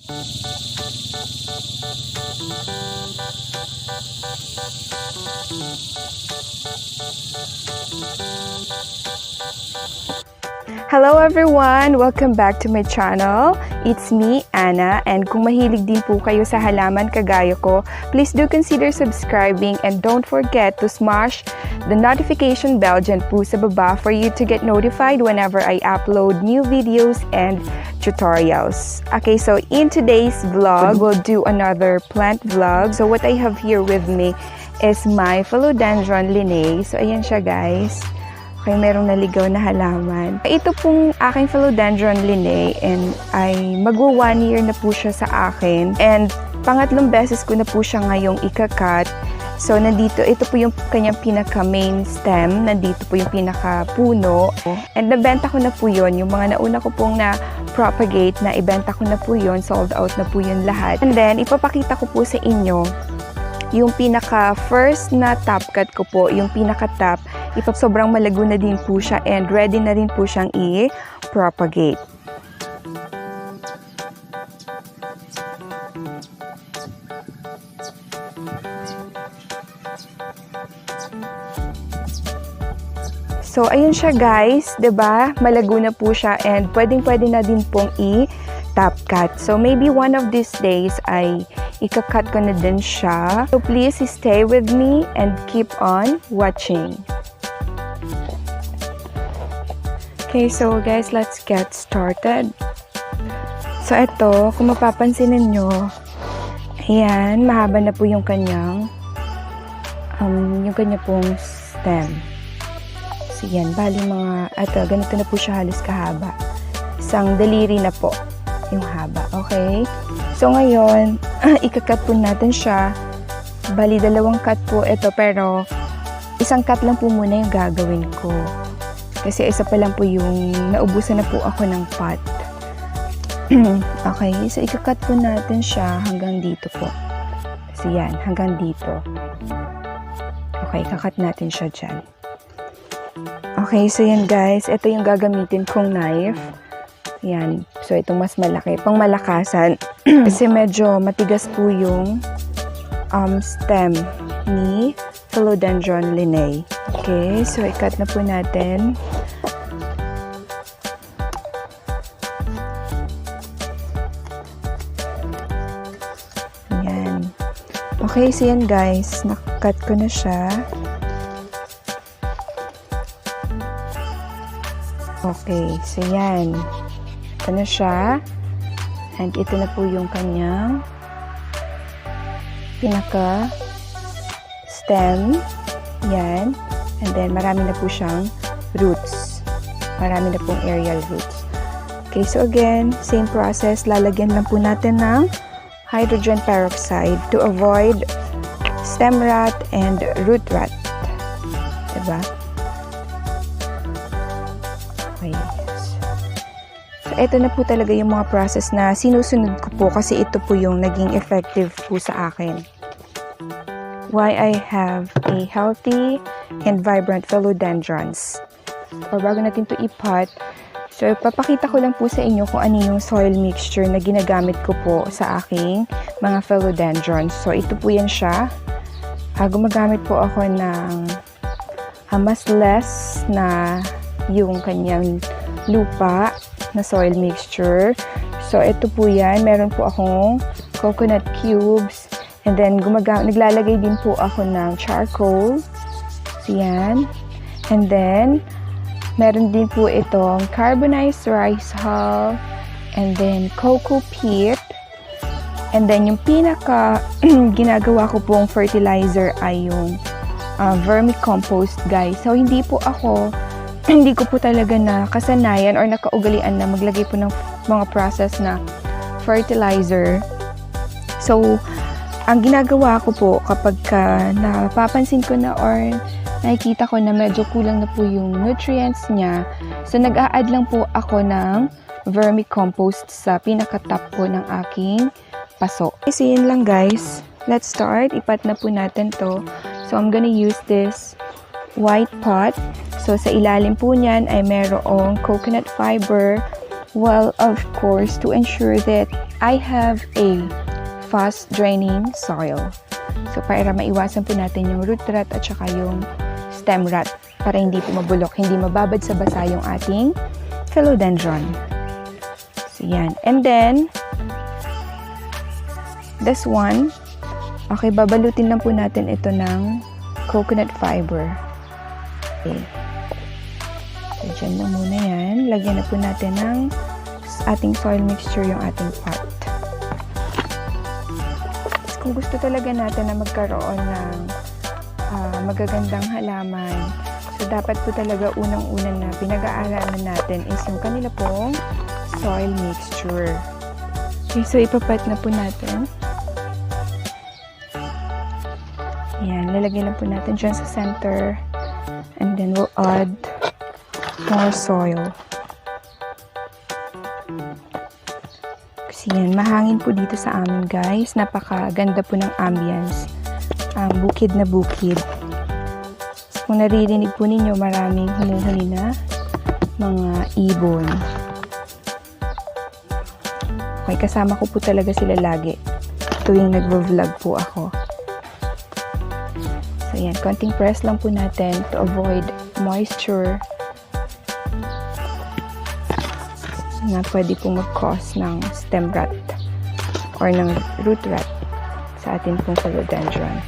Hello everyone! Welcome back to my channel. It's me, Anna, and kung mahilig din po kayo sa halaman kagaya ko, please do consider subscribing and don't forget to smash the notification bell dyan po sa baba for you to get notified whenever I upload new videos and tutorials. Okay, so in today's vlog, we'll do another plant vlog. So what I have here with me is my Philodendron Linnaei. So ayan siya guys. Okay, merong naligaw na halaman. Ito pong aking Philodendron Linnaei and ay magwa 1 year na po siya sa akin. And pangatlong beses ko na po siya ngayong ikakat. So nandito, ito po yung kanyang pinaka main stem. Nandito po yung pinaka puno. And nabenta ko na po yun. Yung mga nauna ko pong na propagate na ibenta ko na po yun. Sold out na po yun lahat. And then ipapakita ko po sa inyo yung pinaka first na top cut ko po, yung pinaka top, sobrang malago na din po siya and ready na rin po siyang i-propagate. So ayun siya guys, 'di ba? Malago na po siya and pwedeng-pwede na din pong i-top cut. So maybe one of these days ay ika-cut ko na din siya. So please stay with me and keep on watching. Okay, so guys, let's get started. So ito, kung mapapansin ninyo, ayan, mahaba na po yung kanyang pong stem. So yan, bali mga, ganito na po siya halos kahaba. Isang daliri na po yung haba, okay? So ngayon, ika-cut po natin siya. Bali, 2 cut po ito, pero isang cut lang po muna yung gagawin ko. Kasi isa pa lang po yung naubusan na po ako ng pot. Okay, so ika-cut po natin siya hanggang dito po. So yan, hanggang dito. Okay, ika-cut natin siya dyan. Okay, so yan guys, ito yung gagamitin kong knife. Yan. So, itong mas malaki. Pang malakasan. Kasi medyo matigas po yung stem ni Philodendron Linnaei. Okay. So, i-cut na po natin. Yan. Okay. So, yan guys. Nak-cut ko na siya. Okay. So, yan. Ito na siya. And ito na po yung kanyang pinaka stem. Yan. And then marami na po siyang roots. Marami na pong aerial roots. Okay, so again, same process. Lalagyan lang po natin ng hydrogen peroxide to avoid stem rot and root rot. Diba? Okay. Ito na po talaga yung mga process na sinusunod ko po kasi ito po yung naging effective po sa akin. Why I have a healthy and vibrant philodendrons. So, bago natin to i-pot, so papakita ko lang po sa inyo kung ano yung soil mixture na ginagamit ko po sa aking mga philodendrons. So ito po yan siya. Gumagamit po ako ng mas less na yung kanyang lupa na soil mixture. So, ito po yan. Meron po akong coconut cubes. And then, naglalagay din po ako ng charcoal. So, yan. And then, meron din po itong carbonized rice hull. And then, cocoa peat. And then, yung pinaka ginagawa ko pong fertilizer ay yung vermicompost, guys. So, hindi ko po talaga na kasanayan or nakaugalian na maglagay po ng mga process na fertilizer. So, ang ginagawa ko po kapag napapansin ko na or nakikita ko na medyo kulang na po yung nutrients niya, so nag-a-add lang po ako ng vermicompost sa pinaka-top po ng aking paso. So, yun lang guys. Let's start. Ipat na po natin to. So, I'm gonna use this white pot. So, sa ilalim po niyan ay merong coconut fiber Well, of course, to ensure that I have a fast draining soil. So, para maiwasan po natin yung root rot at saka yung stem rot para hindi po mabulok, hindi mababad sa basa yung ating philodendron. So, yan. And then, this one, okay, babalutin lang po natin ito ng coconut fiber. Okay. So, dyan lang muna yan. Lagyan na po natin ng ating soil mixture yung ating pot. Kung gusto talaga natin na magkaroon ng magagandang halaman, so dapat po talaga unang-unang na pinag-aaralan natin is yung kanila pong soil mixture. Okay, so ipapat na po natin. Yan, lalagyan lang po natin dyan sa center. And then we'll add more soil. Kasi yan, mahangin po dito sa amin guys. Napakaganda po ng ambience. Bukid na bukid. So, kung naririnig po ninyo, maraming humuhuni na mga ibon. Okay, kasama ko po talaga sila lagi tuwing nagvo-vlog po ako. So yan, konting press lang po natin to avoid moisture na pwede pong mag-cause ng stem rot or ng root rot sa atin pong philodendron.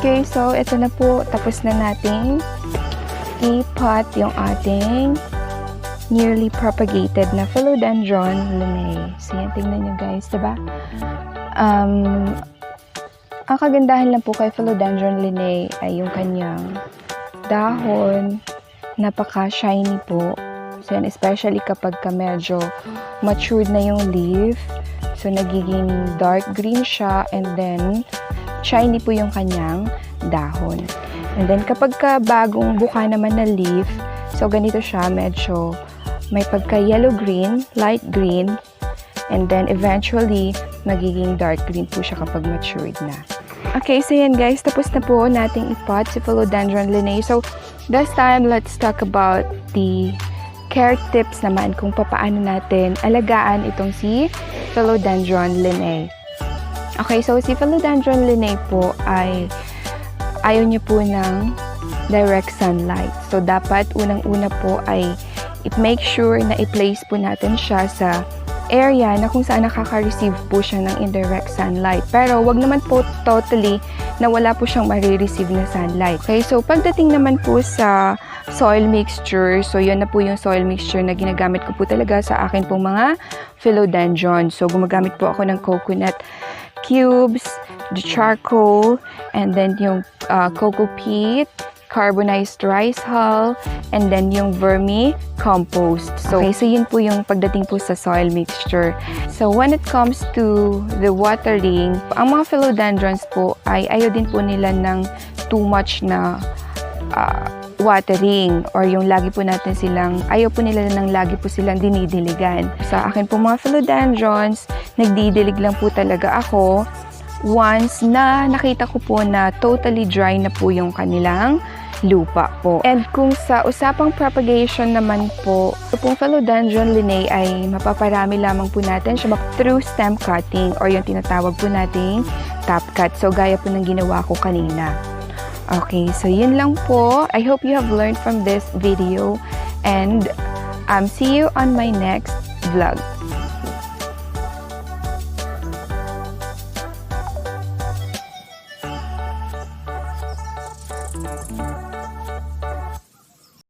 Okay, so ito na po, tapos na nating i-pot yung ating newly propagated na Philodendron Linnaei. So, yan, tingnan nyo guys, diba? Ang kagandahan lang po kay Philodendron Linnaei ay yung kanyang dahon. Napaka-shiny po. So, yan, especially kapag ka medyo matured na yung leaf. So, nagiging dark green siya and then shiny po yung kanyang dahon. And then, kapag ka bagong buka naman na leaf, so, ganito siya, medyo may pagka yellow-green, light-green, and then eventually, magiging dark green po siya kapag matured na. Okay, so yan guys, tapos na po nating ipot si Philodendron Linnaei. So, this time, let's talk about the care tips naman kung paano natin alagaan itong si Philodendron Linnaei. Okay, so si Philodendron Linnaei po ay ayaw niya po ng direct sunlight. So, dapat unang-una po ay i-make sure na i-place po natin siya sa area na kung saan nakaka-receive po siya ng indirect sunlight. Pero, wag naman po totally na wala po siyang marireceive na sunlight. Okay, so pagdating naman po sa soil mixture, so yun na po yung soil mixture na ginagamit ko po talaga sa akin pong mga philodendron. So, gumagamit po ako ng coconut cubes, the charcoal, and then yung coco peat, carbonized rice hull, and then yung vermicompost. So, okay, so yun po yung pagdating po sa soil mixture. So, when it comes to the watering, ang mga philodendrons po ay ayaw din po nila ng too much na watering or yung lagi po natin silang, ayaw po nila ng lagi po silang dinidiligan. Sa akin po mga philodendrons, nagdidilig lang po talaga ako once na nakita ko po na totally dry na po yung kanilang lupa po. And kung sa usapang propagation naman po, pong Philodendron Linnaei ay mapaparami lamang po natin siya through stem cutting or yung tinatawag po nating top cut. So, gaya po ng ginawa ko kanina. Okay, so yun lang po. I hope you have learned from this video and see you on my next vlog.